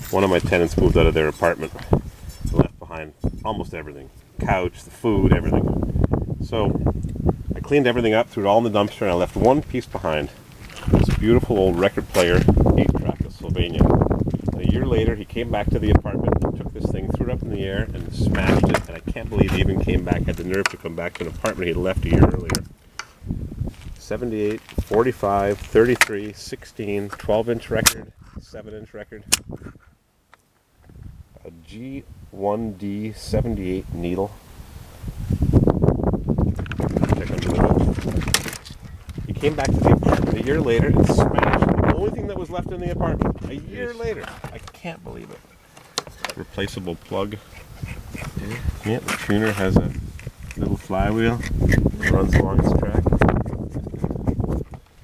One of my tenants moved out of their apartment and left behind almost everything. Couch, the food, everything. So I cleaned everything up, threw it all in the dumpster, and I left one piece behind. This beautiful old record player, 8-track of Sylvania. And a year later, he came back to the apartment, took this thing, threw it up in the air, and smashed it. And I can't believe he even came back, had the nerve to come back to an apartment he'd left a year earlier. 78, 45, 33, 16, 12-inch record, 7-inch record. A G1D 78 needle. Check under the hood. He came back to the apartment a year later and smashed the only thing that was left in the apartment. A year later. I can't believe it. Replaceable plug. Yeah, the tuner has a little flywheel that runs along its track.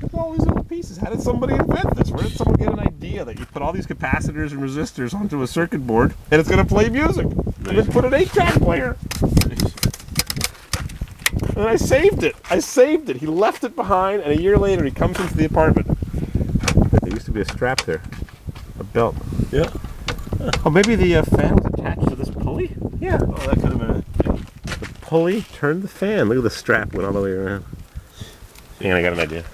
Look at all these little pieces. How did somebody invent this? Where did someone get an idea that you put all these capacitors and resistors onto a circuit board and it's going to play music? And then put an 8-track player. And I saved it. He left it behind, and a year later he comes into the apartment. There used to be a strap there. A belt. Yeah. Oh, maybe the fan was attached to this pulley? Yeah. Oh, that could have been it. Yeah. The pulley turned the fan. Look at the strap went all the way around. And I got an idea.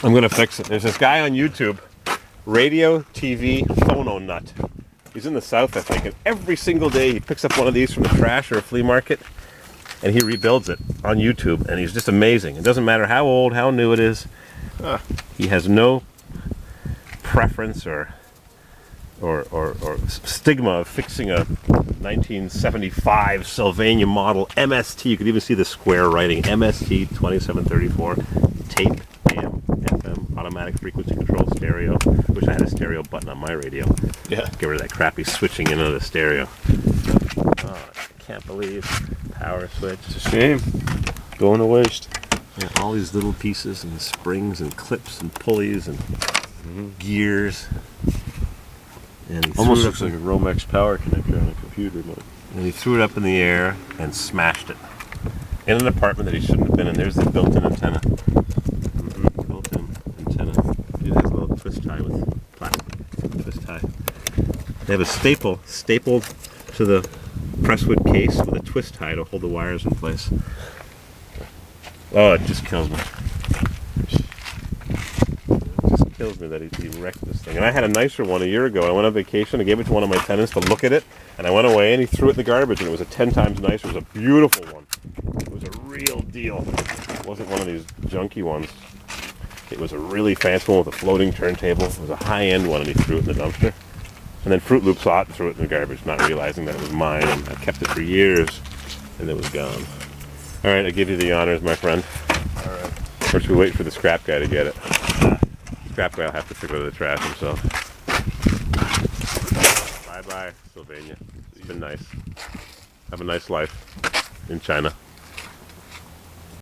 I'm going to fix it. There's this guy on YouTube, Radio TV Phono Nut. He's in the South, I think, and every single day he picks up one of these from the trash or a flea market, and he rebuilds it on YouTube, and he's just amazing. It doesn't matter how old, how new it is. He has no preference or stigma of fixing a 1975 Sylvania model MST. You could even see the square writing, MST 2734, tape, AM, FM, automatic frequency control stereo. Wish I had a stereo button on my radio. Yeah. Get rid of that crappy switching in on the stereo. Oh, I can't believe power switch. It's a shame. Going to waste. Yeah, all these little pieces and springs and clips and pulleys and gears. And he Almost looks like a Romex power connector on a computer. And he threw it up in the air and smashed it. In an apartment that he shouldn't have been in. There's the built-in antenna. Built-in antenna. It has a little twist tie with plastic twist tie. They have a staple stapled to the presswood case with a twist tie to hold the wires in place. Oh, it just kills me. It just kills me that he wrecked this thing. And I had a nicer one a year ago. I went on vacation. I gave it to one of my tenants to look at it. And I went away and he threw it in the garbage. And it was a 10 times nicer. It was a beautiful one. It was a real deal. It wasn't one of these junky ones. It was a really fancy one with a floating turntable. It was a high-end one and he threw it in the dumpster. And then Fruit Loops saw it and threw it in the garbage, not realizing that it was mine. And I kept it for years and it was gone. All right, I give you the honors, my friend. All right. Of course, we wait for the scrap guy to get it. Scrap guy will have to figure out the trash himself. Bye-bye, Sylvania. It's been nice. Have a nice life in China.